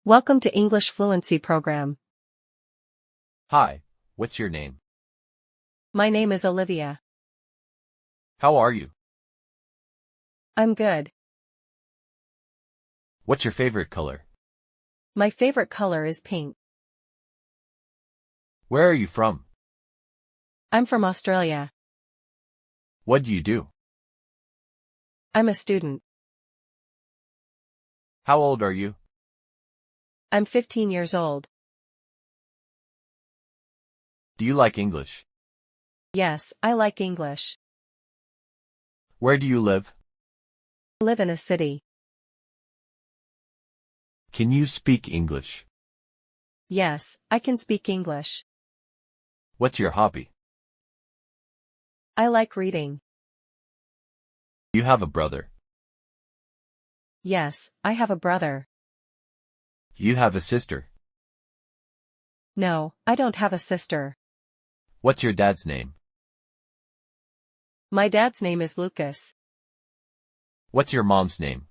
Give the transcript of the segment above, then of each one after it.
Welcome to English Fluency Program. Hi, what's your name? My name is Olivia. How are you? I'm good. What's your favorite color? My favorite color is pink. Where are you from? I'm from Australia. What do you do? I'm a student. How old are you? I'm 15 years old. Do you like English? Yes, I like English. Where do you live? I live in a city. Can you speak English? Yes, I can speak English. What's your hobby? I like reading. Do you have a brother? Yes, I have a brother. Do you have a sister? No, I don't have a sister. What's your dad's name? My dad's name is Lucas. What's your mom's name?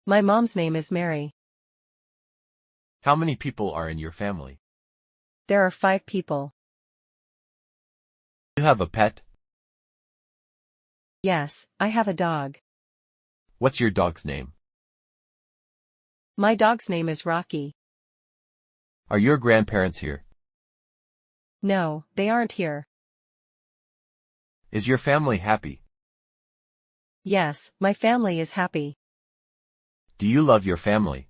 My mom's name is Mary. How many people are in your family? There are 5 people. Do you have a pet? Yes, I have a dog. What's your dog's name? My dog's name is Rocky. Are your grandparents here? No, they aren't here. Is your family happy? Yes, my family is happy. Do you love your family?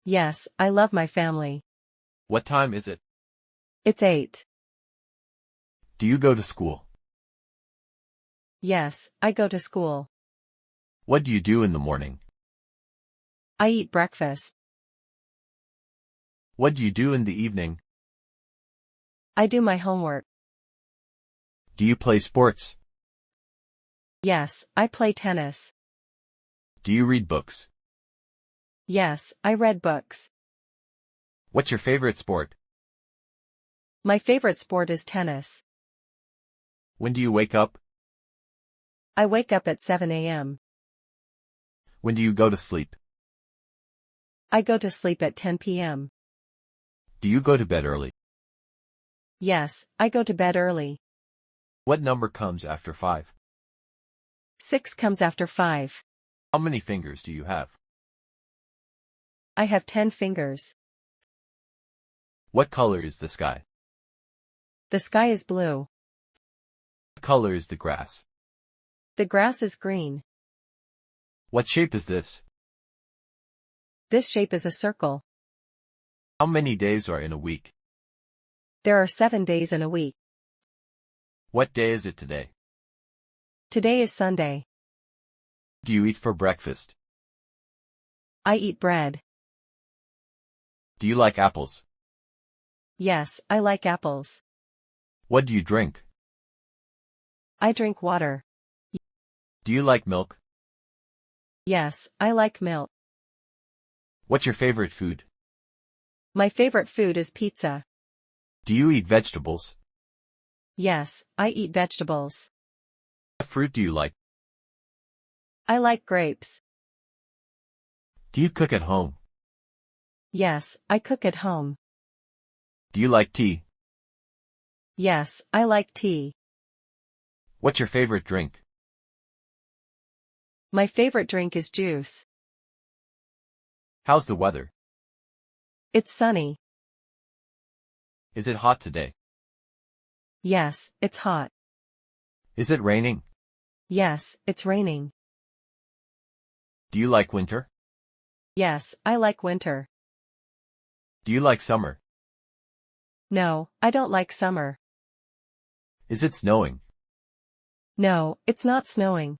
Yes, I love my family. What time is it? It's 8. Do you go to school? Yes, I go to school. What do you do in the morning? I eat breakfast. What do you do in the evening? I do my homework. Do you play sports? Yes, I play tennis. Do you read books? Yes, I read books. What's your favorite sport? My favorite sport is tennis. When do you wake up? I wake up at 7 a.m. When do you go to sleep? I go to sleep at 10 p.m. Do you go to bed early? Yes, I go to bed early. What number comes after 5? 6 comes after 5. How many fingers do you have? I have 10 fingers. What color is the sky? The sky is blue. What color is the grass? The grass is green. What shape is this? This shape is a circle. How many days are in a week? There are 7 days in a week. What day is it today? Today is Sunday. What do you eat for breakfast? I eat bread. Do you like apples? Yes, I like apples. What do you drink? I drink water. Do you like milk? Yes, I like milk. What's your favorite food? My favorite food is pizza. Do you eat vegetables? Yes, I eat vegetables. What fruit do you like? I like grapes. Do you cook at home? Yes, I cook at home. Do you like tea? Yes, I like tea. What's your favorite drink? My favorite drink is juice. How's the weather? It's sunny. Is it hot today? Yes, it's hot. Is it raining? Yes, it's raining. Do you like winter? Yes, I like winter. Do you like summer? No, I don't like summer. Is it snowing? No, it's not snowing.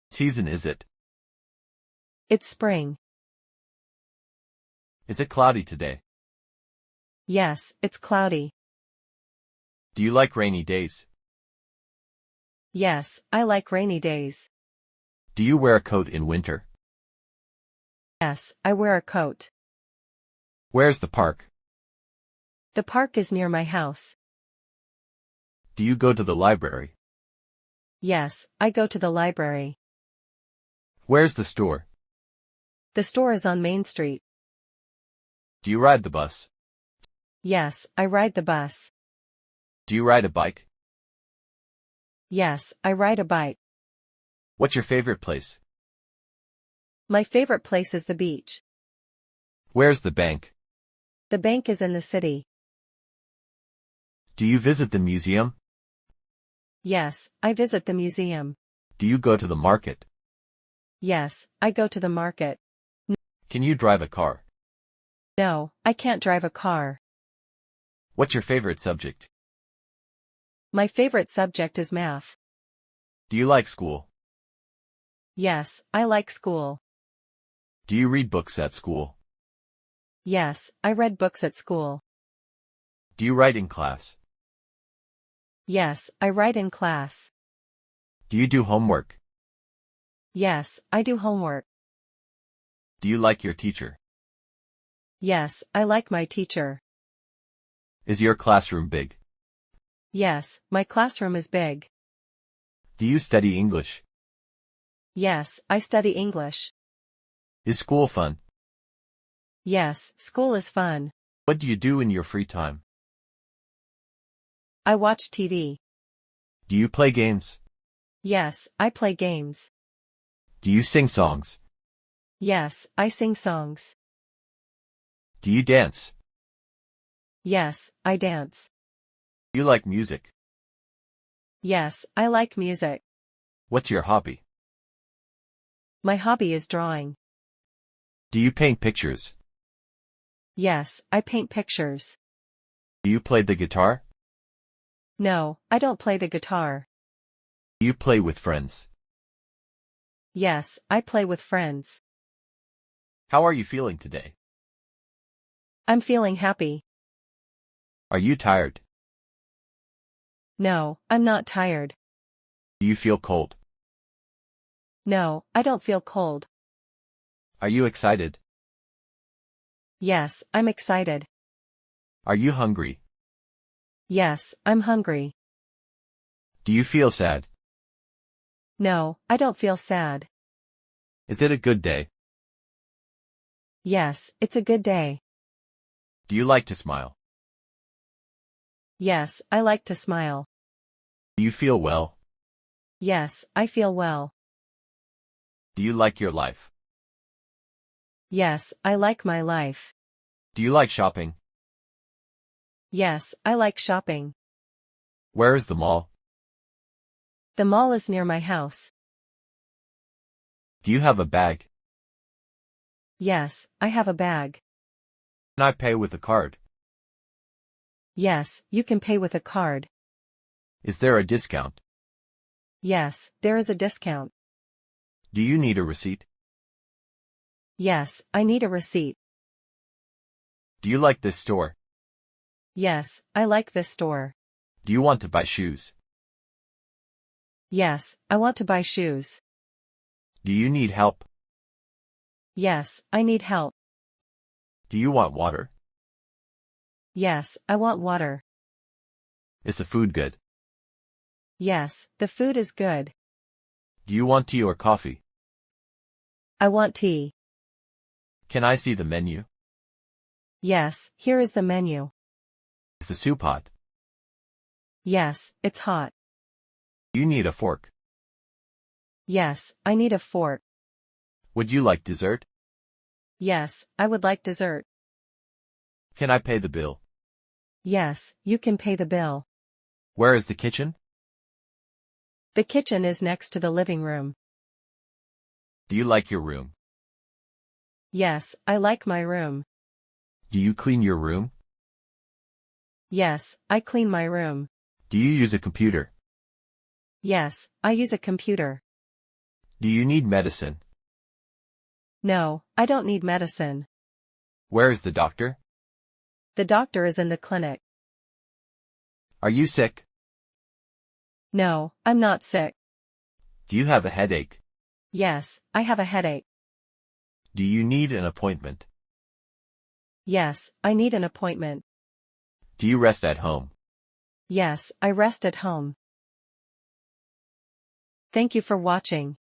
What season is it? It's spring. Is it cloudy today? Yes, it's cloudy. Do you like rainy days? Yes, I like rainy days. Do you wear a coat in winter? Yes, I wear a coat. Where's the park? The park is near my house. Do you go to the library? Yes, I go to the library. Where's the store? The store is on Main Street. Do you ride the bus? Yes, I ride the bus. Do you ride a bike? Yes, I ride a bike. What's your favorite place? My favorite place is the beach. Where's the bank? The bank is in the city. Do you visit the museum? Yes, I visit the museum. Do you go to the market? Yes, I go to the market. Can you drive a car? No, I can't drive a car. What's your favorite subject? My favorite subject is math. Do you like school? Yes, I like school. Do you read books at school? Yes, I read books at school. Do you write in class? Yes, I write in class. Do you do homework? Yes, I do homework. Do you like your teacher? Yes, I like my teacher. Is your classroom big? Yes, my classroom is big. Do you study English? Yes, I study English. Is school fun? Yes, school is fun. What do you do in your free time? I watch TV. Do you play games? Yes, I play games. Do you sing songs? Yes, I sing songs. Do you dance? Yes, I dance. Do you like music? Yes, I like music. What's your hobby? My hobby is drawing. Do you paint pictures? Yes, I paint pictures. Do you play the guitar? No, I don't play the guitar. Do you play with friends? Yes, I play with friends. How are you feeling today? I'm feeling happy. Are you tired? No, I'm not tired. Do you feel cold? No, I don't feel cold. Are you excited? Yes, I'm excited. Are you hungry? Yes, I'm hungry. Do you feel sad? No, I don't feel sad. Is it a good day? Yes, it's a good day. Do you like to smile? Yes, I like to smile. Do you feel well? Yes, I feel well. Do you like your life? Yes, I like my life. Do you like shopping? Yes, I like shopping. Where is the mall? The mall is near my house. Do you have a bag? Yes, I have a bag. Can I pay with a card? Yes, you can pay with a card. Is there a discount? Yes, there is a discount. Do you need a receipt? Yes, I need a receipt. Do you like this store? Yes, I like this store. Do you want to buy shoes? Yes, I want to buy shoes. Do you need help? Yes, I need help. Do you want water? Yes, I want water. Is the food good? Yes, the food is good. Do you want tea or coffee? I want tea. Can I see the menu? Yes, here is the menu. Is the soup hot? Yes, it's hot. Do you need a fork? Yes, I need a fork. Would you like dessert? Yes, I would like dessert. Can I pay the bill? Yes, you can pay the bill. Where is the kitchen? The kitchen is next to the living room. Do you like your room? Yes, I like my room. Do you clean your room? Yes, I clean my room. Do you use a computer? Yes, I use a computer. Do you need medicine? No, I don't need medicine. Where is the doctor? The doctor is in the clinic. Are you sick? No, I'm not sick. Do you have a headache? Yes, I have a headache. Do you need an appointment? Yes, I need an appointment. Do you rest at home? Yes, I rest at home. Thank you for watching.